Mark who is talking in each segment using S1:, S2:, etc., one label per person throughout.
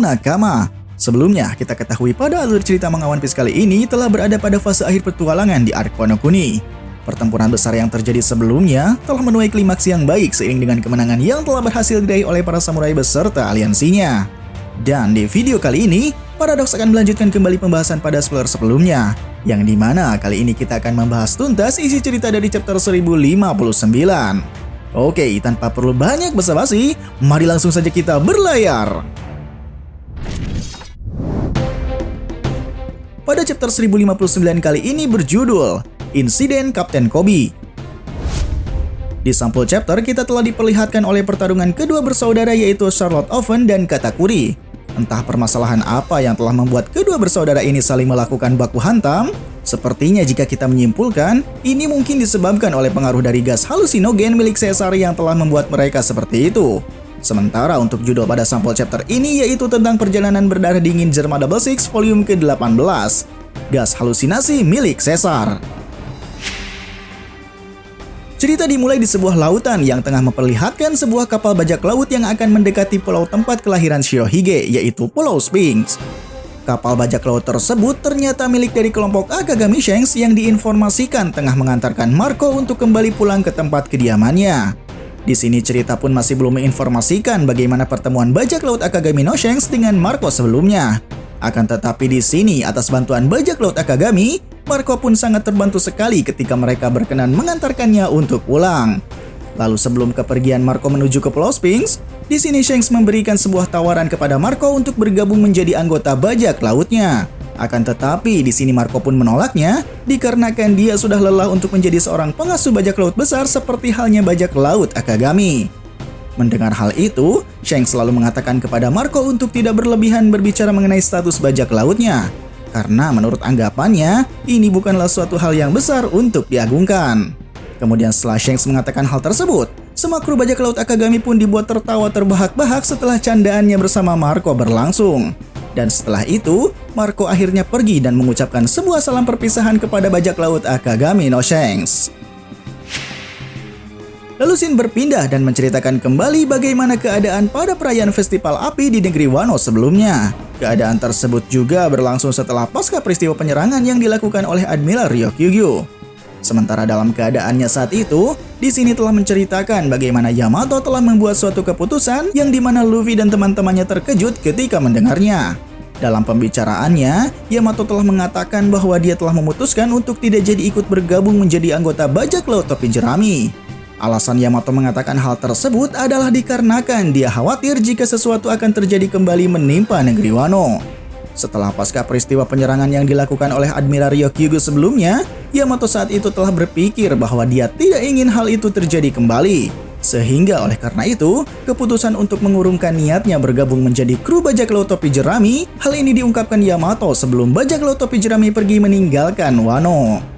S1: Nakama. Sebelumnya, kita ketahui pada alur cerita manga One Piece kali ini telah berada pada fase akhir petualangan di arc Wano Kuni. Pertempuran besar yang terjadi sebelumnya telah menuai klimaks yang baik seiring dengan kemenangan yang telah berhasil diraih oleh para samurai beserta aliansinya. Dan di video kali ini, Paradox akan melanjutkan kembali pembahasan pada spoiler sebelumnya, yang dimana kali ini kita akan membahas tuntas isi cerita dari chapter 1059. Oke, tanpa perlu banyak basa-basi, mari langsung saja kita berlayar. Pada chapter 1059 kali ini berjudul Insiden Kapten Koby. Di sampul chapter kita telah diperlihatkan oleh pertarungan kedua bersaudara yaitu Charlotte Oven dan Katakuri. Entah permasalahan apa yang telah membuat kedua bersaudara ini saling melakukan baku hantam. Sepertinya jika kita menyimpulkan, ini mungkin disebabkan oleh pengaruh dari gas halusinogen milik Caesar yang telah membuat mereka seperti itu. Sementara untuk judul pada sampul chapter ini yaitu tentang perjalanan berdarah dingin Germa Double Six volume ke-18, gas halusinasi milik Caesar. Cerita dimulai di sebuah lautan yang tengah memperlihatkan sebuah kapal bajak laut yang akan mendekati pulau tempat kelahiran Shiohige, yaitu Pulau Sphinx. Kapal bajak laut tersebut ternyata milik dari kelompok Akagami Shanks yang diinformasikan tengah mengantarkan Marco untuk kembali pulang ke tempat kediamannya. Di sini cerita pun masih belum menginformasikan bagaimana pertemuan bajak laut Akagami no Shanks dengan Marco sebelumnya. Akan tetapi di sini atas bantuan bajak laut Akagami, Marco pun sangat terbantu sekali ketika mereka berkenan mengantarkannya untuk pulang. Lalu sebelum kepergian Marco menuju ke Pulau Sphinx, di sini Shanks memberikan sebuah tawaran kepada Marco untuk bergabung menjadi anggota bajak lautnya. Akan tetapi di sini Marco pun menolaknya dikarenakan dia sudah lelah untuk menjadi seorang pengasuh bajak laut besar seperti halnya bajak laut Akagami. Mendengar hal itu, Shanks selalu mengatakan kepada Marco untuk tidak berlebihan berbicara mengenai status bajak lautnya. Karena menurut anggapannya, ini bukanlah suatu hal yang besar untuk diagungkan. Kemudian setelah Shanks mengatakan hal tersebut, semua kru bajak laut Akagami pun dibuat tertawa terbahak-bahak setelah candaannya bersama Marco berlangsung. Dan setelah itu, Marco akhirnya pergi dan mengucapkan sebuah salam perpisahan kepada bajak laut Akagami no Shanks. Lalu Shin berpindah dan menceritakan kembali bagaimana keadaan pada perayaan festival api di negeri Wano sebelumnya. Keadaan tersebut juga berlangsung setelah pasca peristiwa penyerangan yang dilakukan oleh Admiral Ryokugyu. Sementara dalam keadaannya saat itu, di sini telah menceritakan bagaimana Yamato telah membuat suatu keputusan yang dimana Luffy dan teman-temannya terkejut ketika mendengarnya. Dalam pembicaraannya, Yamato telah mengatakan bahwa dia telah memutuskan untuk tidak jadi ikut bergabung menjadi anggota bajak laut topi jerami. Alasan Yamato mengatakan hal tersebut adalah dikarenakan dia khawatir jika sesuatu akan terjadi kembali menimpa negeri Wano. Setelah pasca peristiwa penyerangan yang dilakukan oleh Admiral Ryokugyu sebelumnya, Yamato saat itu telah berpikir bahwa dia tidak ingin hal itu terjadi kembali. Sehingga oleh karena itu, keputusan untuk mengurungkan niatnya bergabung menjadi kru bajak laut topi jerami, hal ini diungkapkan Yamato sebelum bajak laut topi jerami pergi meninggalkan Wano.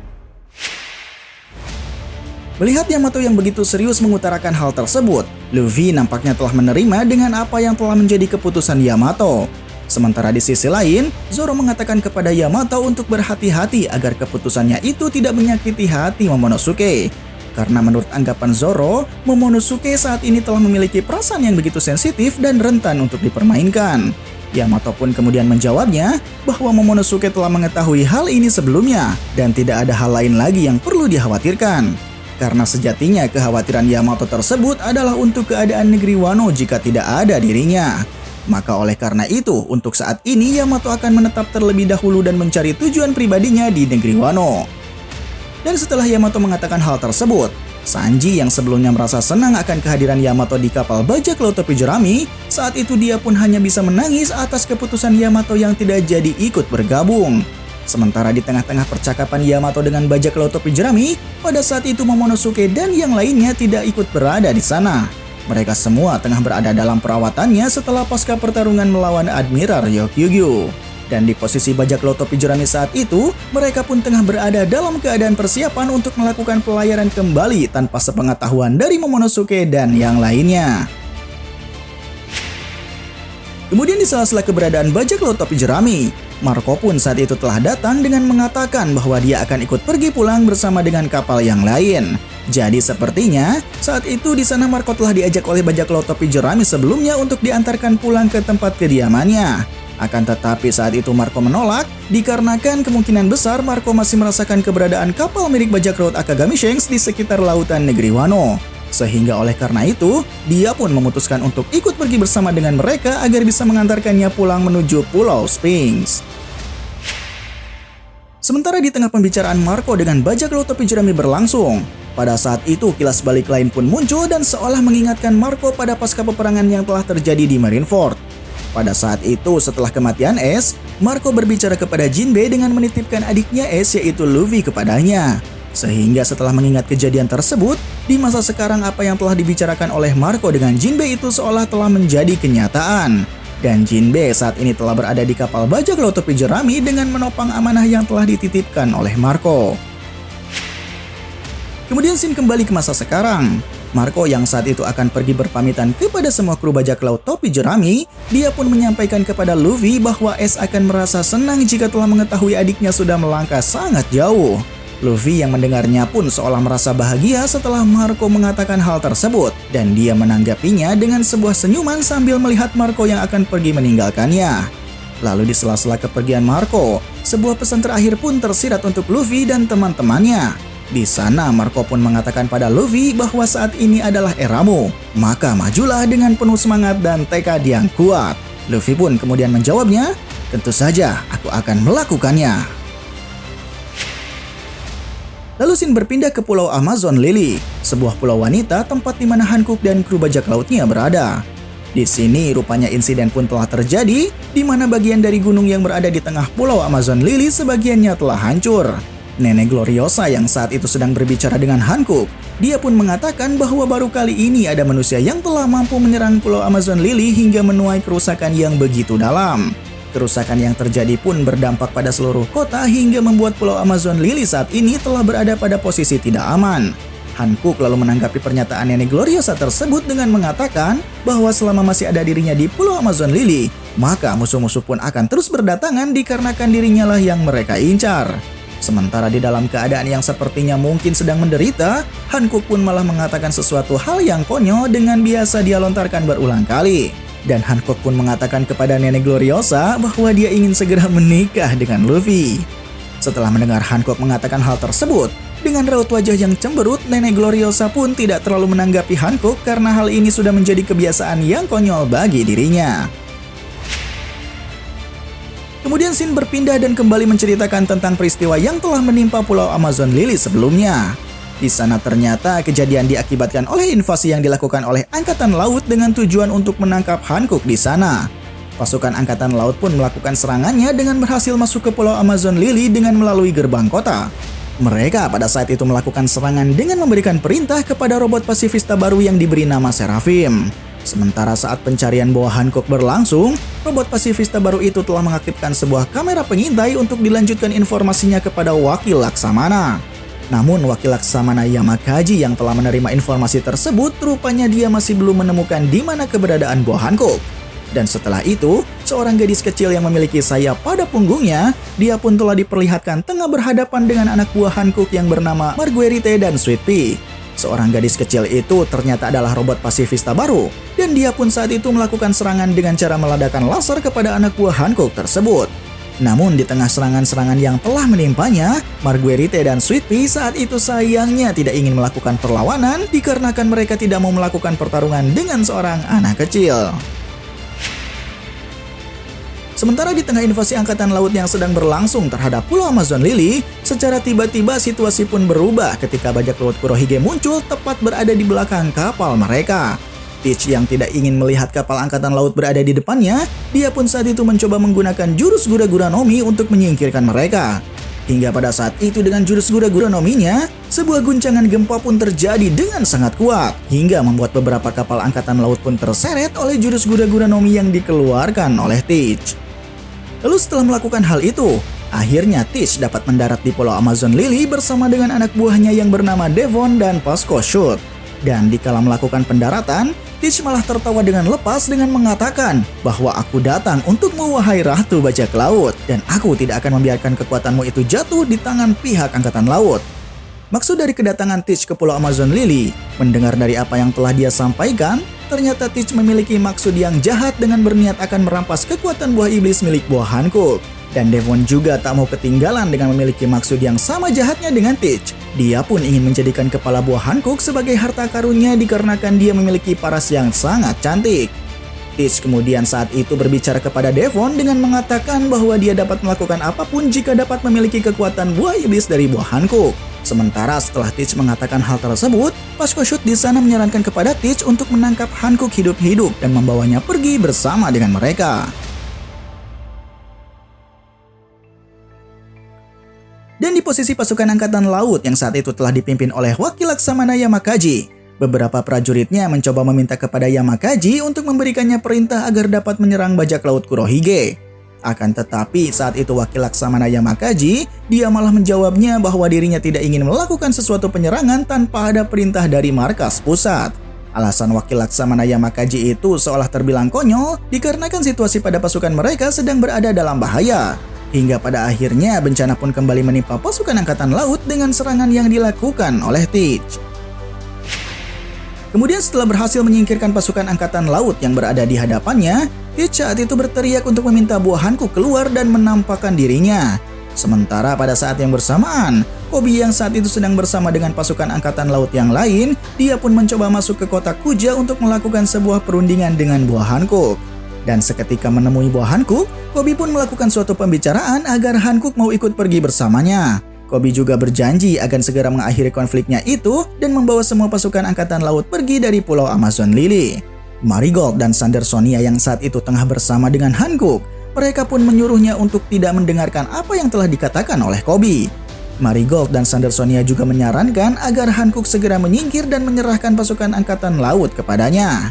S1: Melihat Yamato yang begitu serius mengutarakan hal tersebut, Luffy nampaknya telah menerima dengan apa yang telah menjadi keputusan Yamato. Sementara di sisi lain, Zoro mengatakan kepada Yamato untuk berhati-hati agar keputusannya itu tidak menyakiti hati Momonosuke. Karena menurut anggapan Zoro, Momonosuke saat ini telah memiliki perasaan yang begitu sensitif dan rentan untuk dipermainkan. Yamato pun kemudian menjawabnya bahwa Momonosuke telah mengetahui hal ini sebelumnya dan tidak ada hal lain lagi yang perlu dikhawatirkan. Karena sejatinya kekhawatiran Yamato tersebut adalah untuk keadaan negeri Wano jika tidak ada dirinya. Maka oleh karena itu, untuk saat ini Yamato akan menetap terlebih dahulu dan mencari tujuan pribadinya di negeri Wano. Dan setelah Yamato mengatakan hal tersebut, Sanji yang sebelumnya merasa senang akan kehadiran Yamato di kapal bajak laut topi jerami, saat itu dia pun hanya bisa menangis atas keputusan Yamato yang tidak jadi ikut bergabung. Sementara di tengah-tengah percakapan Yamato dengan bajak laut topi jerami, pada saat itu Momonosuke dan yang lainnya tidak ikut berada di sana. Mereka semua tengah berada dalam perawatannya setelah pasca pertarungan melawan Admiral Ryokugyu. Dan di posisi bajak laut topi jerami saat itu, mereka pun tengah berada dalam keadaan persiapan untuk melakukan pelayaran kembali tanpa sepengetahuan dari Momonosuke dan yang lainnya. Kemudian di sela-sela keberadaan bajak laut topi jerami, Marco pun saat itu telah datang dengan mengatakan bahwa dia akan ikut pergi pulang bersama dengan kapal yang lain. Jadi sepertinya saat itu di sana Marco telah diajak oleh bajak laut topi jerami sebelumnya untuk diantarkan pulang ke tempat kediamannya. Akan tetapi saat itu Marco menolak dikarenakan kemungkinan besar Marco masih merasakan keberadaan kapal milik bajak laut Akagami Shanks di sekitar lautan negeri Wano. Sehingga oleh karena itu, dia pun memutuskan untuk ikut pergi bersama dengan mereka agar bisa mengantarkannya pulang menuju Pulau Sphinx. Sementara di tengah pembicaraan Marco dengan bajak laut topi jerami berlangsung, pada saat itu kilas balik lain pun muncul dan seolah mengingatkan Marco pada pasca peperangan yang telah terjadi di Marineford. Pada saat itu setelah kematian Ace, Marco berbicara kepada Jinbe dengan menitipkan adiknya Ace yaitu Luffy kepadanya. Sehingga setelah mengingat kejadian tersebut, di masa sekarang apa yang telah dibicarakan oleh Marco dengan Jinbe itu seolah telah menjadi kenyataan. Dan Jinbe saat ini telah berada di kapal bajak laut topi jerami dengan menopang amanah yang telah dititipkan oleh Marco. Kemudian scene kembali ke masa sekarang. Marco yang saat itu akan pergi berpamitan kepada semua kru bajak laut topi jerami, dia pun menyampaikan kepada Luffy bahwa Ace akan merasa senang jika telah mengetahui adiknya sudah melangkah sangat jauh. Luffy yang mendengarnya pun seolah merasa bahagia setelah Marco mengatakan hal tersebut, dan dia menanggapinya dengan sebuah senyuman sambil melihat Marco yang akan pergi meninggalkannya. Lalu di sela-sela kepergian Marco, sebuah pesan terakhir pun tersirat untuk Luffy dan teman-temannya. Di sana Marco pun mengatakan pada Luffy bahwa saat ini adalah eramu, maka majulah dengan penuh semangat dan tekad yang kuat. Luffy pun kemudian menjawabnya, tentu saja aku akan melakukannya. Lalu scene berpindah ke Pulau Amazon Lily, sebuah pulau wanita tempat di mana Hancock dan kru bajak lautnya berada. Di sini rupanya insiden pun telah terjadi, di mana bagian dari gunung yang berada di tengah Pulau Amazon Lily sebagiannya telah hancur. Nenek Gloriosa yang saat itu sedang berbicara dengan Hancock, dia pun mengatakan bahwa baru kali ini ada manusia yang telah mampu menyerang Pulau Amazon Lily hingga menuai kerusakan yang begitu dalam. Kerusakan yang terjadi pun berdampak pada seluruh kota hingga membuat Pulau Amazon Lily saat ini telah berada pada posisi tidak aman. Hancock lalu menanggapi pernyataan Nenek Gloriosa tersebut dengan mengatakan bahwa selama masih ada dirinya di Pulau Amazon Lily, maka musuh-musuh pun akan terus berdatangan dikarenakan dirinya lah yang mereka incar. Sementara di dalam keadaan yang sepertinya mungkin sedang menderita, Hancock pun malah mengatakan sesuatu hal yang konyol dengan biasa dia lontarkan berulang kali. Dan Hancock pun mengatakan kepada Nenek Gloriosa bahwa dia ingin segera menikah dengan Luffy. Setelah mendengar Hancock mengatakan hal tersebut, dengan raut wajah yang cemberut, Nenek Gloriosa pun tidak terlalu menanggapi Hancock karena hal ini sudah menjadi kebiasaan yang konyol bagi dirinya. Kemudian scene berpindah dan kembali menceritakan tentang peristiwa yang telah menimpa Pulau Amazon Lily sebelumnya. Di sana ternyata kejadian diakibatkan oleh invasi yang dilakukan oleh Angkatan Laut dengan tujuan untuk menangkap Hancock di sana. Pasukan Angkatan Laut pun melakukan serangannya dengan berhasil masuk ke Pulau Amazon Lily dengan melalui gerbang kota. Mereka pada saat itu melakukan serangan dengan memberikan perintah kepada robot pasifista baru yang diberi nama Seraphim. Sementara saat pencarian bawah Hancock berlangsung, robot pasifista baru itu telah mengaktifkan sebuah kamera pengintai untuk dilanjutkan informasinya kepada Wakil Laksamana. Namun Wakil Laksamana Yamakaji yang telah menerima informasi tersebut rupanya dia masih belum menemukan di mana keberadaan buah Hancock. Dan setelah itu, seorang gadis kecil yang memiliki sayap pada punggungnya, dia pun telah diperlihatkan tengah berhadapan dengan anak buah Hancock yang bernama Marguerite dan Sweet Pea. Seorang gadis kecil itu ternyata adalah robot pasifista baru, dan dia pun saat itu melakukan serangan dengan cara meledakkan laser kepada anak buah Hancock tersebut. Namun di tengah serangan-serangan yang telah menimpanya, Marguerite dan Sweet Pea saat itu sayangnya tidak ingin melakukan perlawanan dikarenakan mereka tidak mau melakukan pertarungan dengan seorang anak kecil. Sementara di tengah invasi Angkatan Laut yang sedang berlangsung terhadap Pulau Amazon Lily, secara tiba-tiba situasi pun berubah ketika bajak laut Kurohige muncul tepat berada di belakang kapal mereka. Teach yang tidak ingin melihat kapal Angkatan Laut berada di depannya, dia pun saat itu mencoba menggunakan jurus Gura-Gura Nomi untuk menyingkirkan mereka. Hingga pada saat itu dengan jurus Gura-Gura Nominya, sebuah guncangan gempa pun terjadi dengan sangat kuat, hingga membuat beberapa kapal Angkatan Laut pun terseret oleh jurus Gura-Gura Nomi yang dikeluarkan oleh Teach. Lalu setelah melakukan hal itu, akhirnya Teach dapat mendarat di Pulau Amazon Lily bersama dengan anak buahnya yang bernama Devon dan Pasco Shoot. Dan dikala melakukan pendaratan, Teach malah tertawa dengan lepas dengan mengatakan bahwa aku datang untukmu wahai Ratu Bajak Laut, dan aku tidak akan membiarkan kekuatanmu itu jatuh di tangan pihak Angkatan Laut. Maksud dari kedatangan Teach ke Pulau Amazon Lily, mendengar dari apa yang telah dia sampaikan, ternyata Teach memiliki maksud yang jahat dengan berniat akan merampas kekuatan buah iblis milik buah Hankook. Dan Devon juga tak mau ketinggalan dengan memiliki maksud yang sama jahatnya dengan Teach. Dia pun ingin menjadikan kepala buah Hankook sebagai harta karunnya dikarenakan dia memiliki paras yang sangat cantik. Teach kemudian saat itu berbicara kepada Devon dengan mengatakan bahwa dia dapat melakukan apapun jika dapat memiliki kekuatan buah iblis dari buah Hankook. Sementara setelah Teach mengatakan hal tersebut, Pascoshut di sana menyarankan kepada Teach untuk menangkap Hankook hidup-hidup dan membawanya pergi bersama dengan mereka. Dan di posisi pasukan angkatan laut yang saat itu telah dipimpin oleh Wakil Laksamana Yamakaji, beberapa prajuritnya mencoba meminta kepada Yamakaji untuk memberikannya perintah agar dapat menyerang bajak laut Kurohige. Akan tetapi saat itu Wakil Laksamana Yamakaji, dia malah menjawabnya bahwa dirinya tidak ingin melakukan sesuatu penyerangan tanpa ada perintah dari markas pusat. Alasan Wakil Laksamana Yamakaji itu seolah terbilang konyol dikarenakan situasi pada pasukan mereka sedang berada dalam bahaya. Hingga pada akhirnya bencana pun kembali menimpa pasukan angkatan laut dengan serangan yang dilakukan oleh Teach. Kemudian setelah berhasil menyingkirkan pasukan angkatan laut yang berada di hadapannya, Teach saat itu berteriak untuk meminta buah Hankook keluar dan menampakkan dirinya. Sementara pada saat yang bersamaan, Koby yang saat itu sedang bersama dengan pasukan angkatan laut yang lain, dia pun mencoba masuk ke kota Kuja untuk melakukan sebuah perundingan dengan buah Hankook. Dan seketika menemui buah Hankook, Koby pun melakukan suatu pembicaraan agar Hankook mau ikut pergi bersamanya. Koby juga berjanji akan segera mengakhiri konfliknya itu dan membawa semua pasukan angkatan laut pergi dari Pulau Amazon Lily. Marigold dan Sandersonia yang saat itu tengah bersama dengan Hankook, mereka pun menyuruhnya untuk tidak mendengarkan apa yang telah dikatakan oleh Koby. Marigold dan Sandersonia juga menyarankan agar Hankook segera menyingkir dan menyerahkan pasukan angkatan laut kepadanya.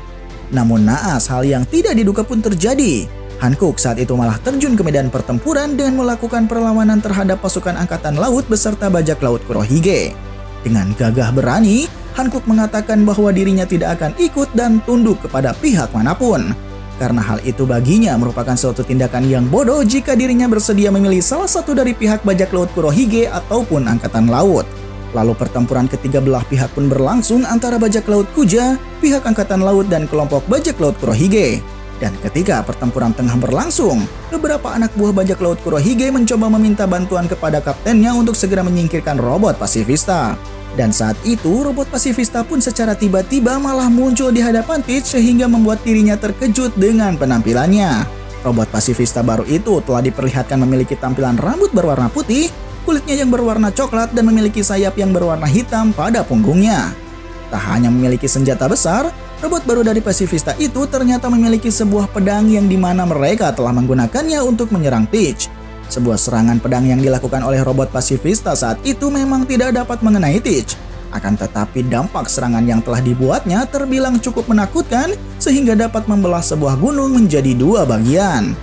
S1: Namun naas hal yang tidak diduga pun terjadi. Hankook saat itu malah terjun ke medan pertempuran dengan melakukan perlawanan terhadap pasukan angkatan laut beserta bajak laut Kurohige. Dengan gagah berani, Hankook mengatakan bahwa dirinya tidak akan ikut dan tunduk kepada pihak manapun. Karena hal itu baginya merupakan suatu tindakan yang bodoh jika dirinya bersedia memilih salah satu dari pihak bajak laut Kurohige ataupun angkatan laut. Lalu pertempuran ketiga belah pihak pun berlangsung antara bajak laut Kuja, pihak angkatan laut dan kelompok bajak laut Kurohige. Dan ketika pertempuran tengah berlangsung, beberapa anak buah bajak laut Kurohige mencoba meminta bantuan kepada kaptennya untuk segera menyingkirkan robot pasifista. Dan saat itu, robot pasifista pun secara tiba-tiba malah muncul di hadapan Teach sehingga membuat dirinya terkejut dengan penampilannya. Robot pasifista baru itu telah diperlihatkan memiliki tampilan rambut berwarna putih, kulitnya yang berwarna coklat dan memiliki sayap yang berwarna hitam pada punggungnya. Tak hanya memiliki senjata besar, robot baru dari pasifista itu ternyata memiliki sebuah pedang yang dimana mereka telah menggunakannya untuk menyerang Teach. Sebuah serangan pedang yang dilakukan oleh robot pasifista saat itu memang tidak dapat mengenai Teach. Akan tetapi dampak serangan yang telah dibuatnya terbilang cukup menakutkan sehingga dapat membelah sebuah gunung menjadi dua bagian.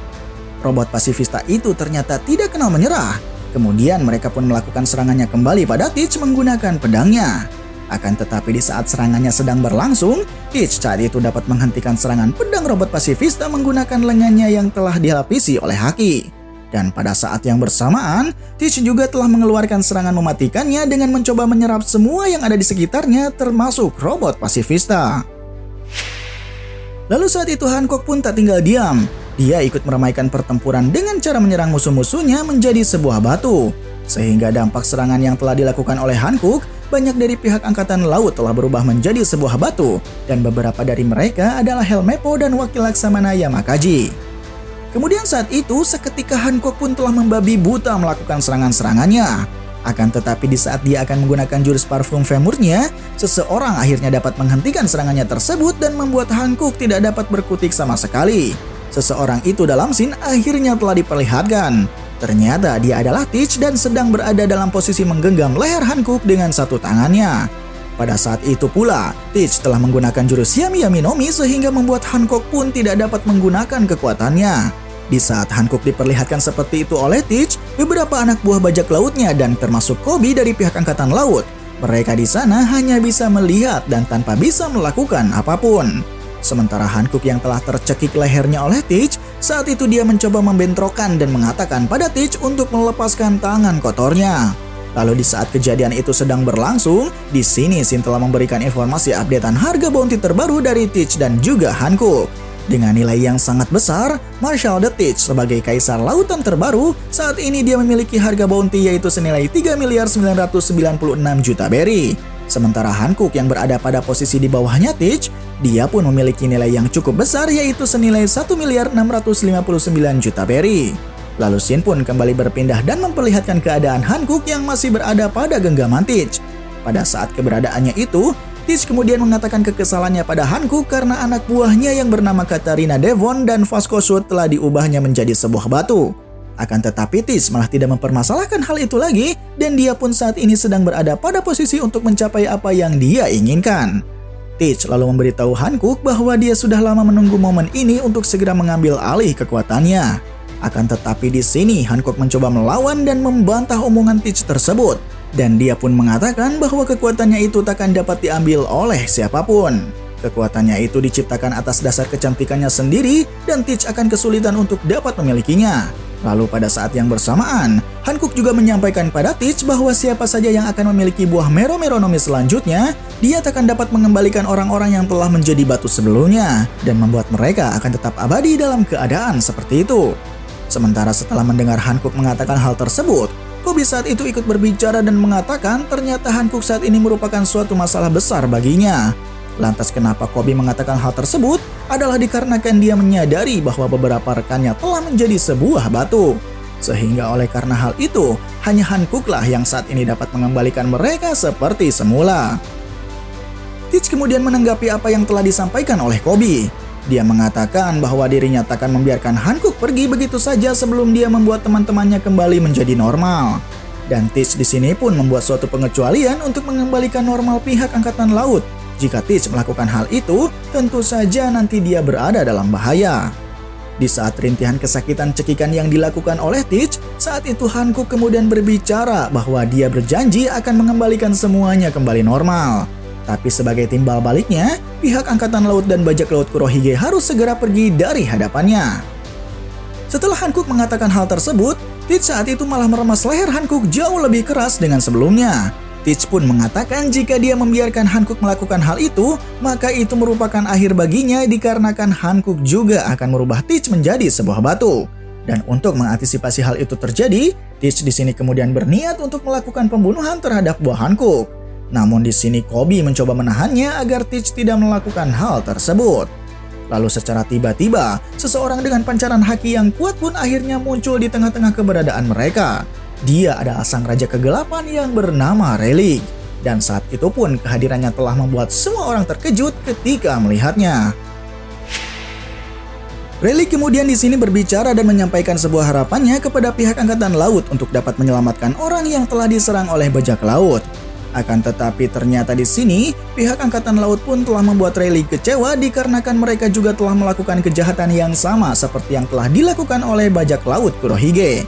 S1: Robot pasifista itu ternyata tidak kenal menyerah. Kemudian mereka pun melakukan serangannya kembali pada Teach menggunakan pedangnya. Akan tetapi di saat serangannya sedang berlangsung, Teach saat itu dapat menghentikan serangan pedang robot pasifista menggunakan lengannya yang telah dilapisi oleh haki. Dan pada saat yang bersamaan, Teach juga telah mengeluarkan serangan mematikannya dengan mencoba menyerap semua yang ada di sekitarnya termasuk robot pasifista. Lalu saat itu Hancock pun tak tinggal diam. Dia ikut meramaikan pertempuran dengan cara menyerang musuh-musuhnya menjadi sebuah batu. Sehingga dampak serangan yang telah dilakukan oleh Hancock, banyak dari pihak angkatan laut telah berubah menjadi sebuah batu, dan beberapa dari mereka adalah Helmeppo dan Wakil Laksamana Yamakaji. Kemudian saat itu, seketika Hancock pun telah membabi buta melakukan serangan-serangannya. Akan tetapi di saat dia akan menggunakan jurus parfum femurnya, seseorang akhirnya dapat menghentikan serangannya tersebut dan membuat Hancock tidak dapat berkutik sama sekali. Seseorang itu dalam scene akhirnya telah diperlihatkan. Ternyata dia adalah Teach dan sedang berada dalam posisi menggenggam leher Hancock dengan satu tangannya. Pada saat itu pula, Teach telah menggunakan jurus Yami Yami no Mi sehingga membuat Hancock pun tidak dapat menggunakan kekuatannya. Di saat Hancock diperlihatkan seperti itu oleh Teach, beberapa anak buah bajak lautnya dan termasuk Koby dari pihak angkatan laut, mereka di sana hanya bisa melihat dan tanpa bisa melakukan apapun. Sementara Hancock yang telah tercekik lehernya oleh Teach, saat itu dia mencoba membentrokan dan mengatakan pada Teach untuk melepaskan tangan kotornya. Lalu di saat kejadian itu sedang berlangsung, di sini Shin telah memberikan informasi updatean harga bounty terbaru dari Teach dan juga Hankook. Dengan nilai yang sangat besar, Marshall the Teach sebagai kaisar lautan terbaru, saat ini dia memiliki harga bounty yaitu senilai 3.996 juta berry. Sementara Hankook yang berada pada posisi di bawahnya Teach, dia pun memiliki nilai yang cukup besar yaitu senilai 1.659 juta berry. Lalu Shin pun kembali berpindah dan memperlihatkan keadaan Hankook yang masih berada pada genggaman Teach. Pada saat keberadaannya itu, Teach kemudian mengatakan kekesalannya pada Hankook karena anak buahnya yang bernama Katarina Devon dan Vasco Shoot telah diubahnya menjadi sebuah batu. Akan tetapi Teach malah tidak mempermasalahkan hal itu lagi dan dia pun saat ini sedang berada pada posisi untuk mencapai apa yang dia inginkan. Teach lalu memberitahu Hankook bahwa dia sudah lama menunggu momen ini untuk segera mengambil alih kekuatannya. Akan tetapi di sini Hankook mencoba melawan dan membantah omongan Teach tersebut. Dan dia pun mengatakan bahwa kekuatannya itu takkan dapat diambil oleh siapapun. Kekuatannya itu diciptakan atas dasar kecantikannya sendiri dan Teach akan kesulitan untuk dapat memilikinya. Lalu pada saat yang bersamaan, Hankook juga menyampaikan pada Teach bahwa siapa saja yang akan memiliki buah Meromeronomi selanjutnya, dia takkan dapat mengembalikan orang-orang yang telah menjadi batu sebelumnya dan membuat mereka akan tetap abadi dalam keadaan seperti itu. Sementara setelah mendengar Hankook mengatakan hal tersebut, Kobe saat itu ikut berbicara dan mengatakan ternyata Hankook saat ini merupakan suatu masalah besar baginya. Lantas kenapa Kobe mengatakan hal tersebut adalah dikarenakan dia menyadari bahwa beberapa rekannya telah menjadi sebuah batu. Sehingga oleh karena hal itu, hanya Hankook lah yang saat ini dapat mengembalikan mereka seperti semula. Teach kemudian menanggapi apa yang telah disampaikan oleh Kobe. Dia mengatakan bahwa dirinya takkan membiarkan Hankook pergi begitu saja sebelum dia membuat teman-temannya kembali menjadi normal. Dan Teach di sini pun membuat suatu pengecualian untuk mengembalikan normal pihak Angkatan Laut. Jika Teach melakukan hal itu, tentu saja nanti dia berada dalam bahaya. Di saat rintihan kesakitan cekikan yang dilakukan oleh Teach, saat itu Hankook kemudian berbicara bahwa dia berjanji akan mengembalikan semuanya kembali normal. Tapi sebagai timbal baliknya, pihak Angkatan Laut dan Bajak Laut Kurohige harus segera pergi dari hadapannya. Setelah Hankook mengatakan hal tersebut, Teach saat itu malah meremas leher Hankook jauh lebih keras dengan sebelumnya. Teach pun mengatakan jika dia membiarkan Hankook melakukan hal itu, maka itu merupakan akhir baginya dikarenakan Hankook juga akan merubah Teach menjadi sebuah batu. Dan untuk mengantisipasi hal itu terjadi, Teach di sini kemudian berniat untuk melakukan pembunuhan terhadap buah Hankook. Namun di sini Kobe mencoba menahannya agar Teach tidak melakukan hal tersebut. Lalu secara tiba-tiba, seseorang dengan pancaran haki yang kuat pun akhirnya muncul di tengah-tengah keberadaan mereka. Dia adalah sang raja kegelapan yang bernama Rayleigh. Dan saat itu pun kehadirannya telah membuat semua orang terkejut ketika melihatnya. Rayleigh kemudian di sini berbicara dan menyampaikan sebuah harapannya kepada pihak Angkatan Laut untuk dapat menyelamatkan orang yang telah diserang oleh bajak laut. Akan tetapi ternyata di sini pihak Angkatan Laut pun telah membuat Rayleigh kecewa dikarenakan mereka juga telah melakukan kejahatan yang sama seperti yang telah dilakukan oleh bajak laut Kurohige.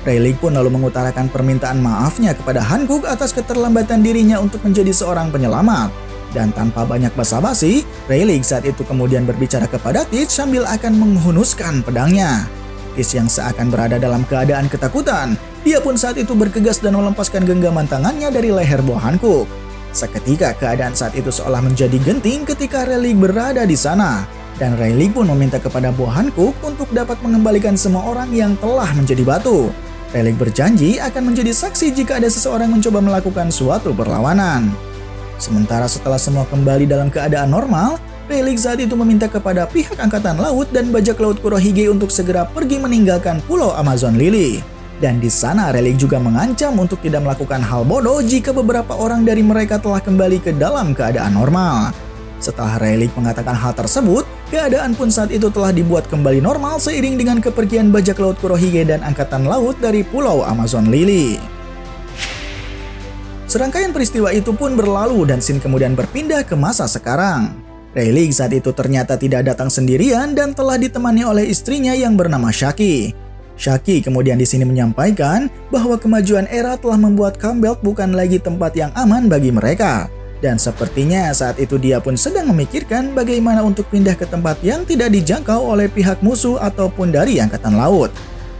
S1: Rayleigh pun lalu mengutarakan permintaan maafnya kepada Hankook atas keterlambatan dirinya untuk menjadi seorang penyelamat. Dan tanpa banyak basa-basi, Rayleigh saat itu kemudian berbicara kepada Teach sambil akan menghunuskan pedangnya. Teach yang seakan berada dalam keadaan ketakutan, dia pun saat itu bergegas dan melepaskan genggaman tangannya dari leher buah Hankook. Seketika keadaan saat itu seolah menjadi genting ketika Rayleigh berada di sana. Dan Rayleigh pun meminta kepada buah Hankook untuk dapat mengembalikan semua orang yang telah menjadi batu. Rayleigh berjanji akan menjadi saksi jika ada seseorang mencoba melakukan suatu perlawanan. Sementara setelah semua kembali dalam keadaan normal, Rayleigh saat itu meminta kepada pihak Angkatan Laut dan Bajak Laut Kurohige untuk segera pergi meninggalkan Pulau Amazon Lily. Dan di sana Rayleigh juga mengancam untuk tidak melakukan hal bodoh jika beberapa orang dari mereka telah kembali ke dalam keadaan normal. Setelah Rayleigh mengatakan hal tersebut, keadaan pun saat itu telah dibuat kembali normal seiring dengan kepergian Bajak Laut Kurohige dan Angkatan Laut dari Pulau Amazon Lily. Serangkaian peristiwa itu pun berlalu dan Shin kemudian berpindah ke masa sekarang. Rayleigh saat itu ternyata tidak datang sendirian dan telah ditemani oleh istrinya yang bernama Shaki. Shaki kemudian di sini menyampaikan bahwa kemajuan era telah membuat Campbell bukan lagi tempat yang aman bagi mereka. Dan sepertinya saat itu dia pun sedang memikirkan bagaimana untuk pindah ke tempat yang tidak dijangkau oleh pihak musuh ataupun dari Angkatan Laut.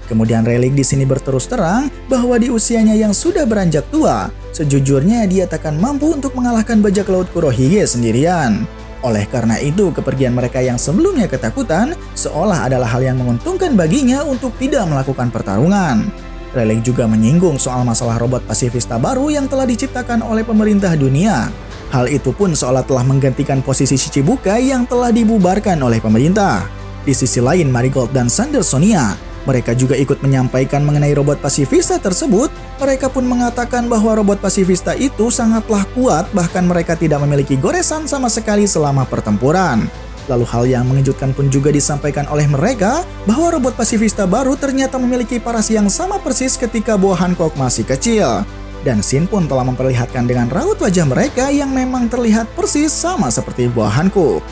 S1: Kemudian Rayleigh di sini berterus terang bahwa di usianya yang sudah beranjak tua, sejujurnya dia takkan mampu untuk mengalahkan bajak laut Kurohige sendirian. Oleh karena itu, kepergian mereka yang sebelumnya ketakutan seolah adalah hal yang menguntungkan baginya untuk tidak melakukan pertarungan. Rayleigh juga menyinggung soal masalah robot pasifista baru yang telah diciptakan oleh pemerintah dunia. Hal itu pun seolah telah menggantikan posisi Shichibukai yang telah dibubarkan oleh pemerintah. Di sisi lain, Marigold dan Sandersonia, mereka juga ikut menyampaikan mengenai robot pasifista tersebut. Mereka pun mengatakan bahwa robot pasifista itu sangatlah kuat, bahkan mereka tidak memiliki goresan sama sekali selama pertempuran. Lalu hal yang mengejutkan pun juga disampaikan oleh mereka bahwa robot pasifista baru ternyata memiliki paras yang sama persis ketika Boa Hancock masih kecil. Dan Shin pun telah memperlihatkan dengan raut wajah mereka yang memang terlihat persis sama seperti Boa Hancock.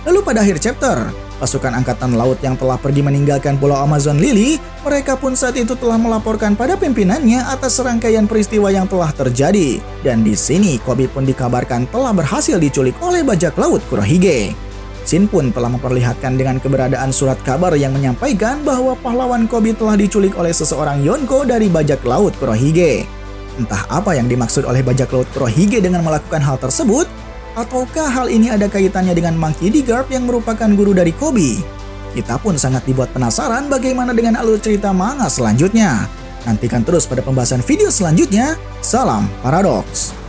S1: Lalu pada akhir chapter, pasukan angkatan laut yang telah pergi meninggalkan Pulau Amazon Lily, mereka pun saat itu telah melaporkan pada pimpinannya atas serangkaian peristiwa yang telah terjadi. Dan di sini Koby pun dikabarkan telah berhasil diculik oleh bajak laut Kurohige. Shin pun telah memperlihatkan dengan keberadaan surat kabar yang menyampaikan bahwa pahlawan Koby telah diculik oleh seseorang Yonko dari bajak laut Kurohige. Entah apa yang dimaksud oleh bajak laut Kurohige dengan melakukan hal tersebut, ataukah hal ini ada kaitannya dengan Monkey D. Garp yang merupakan guru dari Koby? Kita pun sangat dibuat penasaran bagaimana dengan alur cerita manga selanjutnya. Nantikan terus pada pembahasan video selanjutnya. Salam Paradox.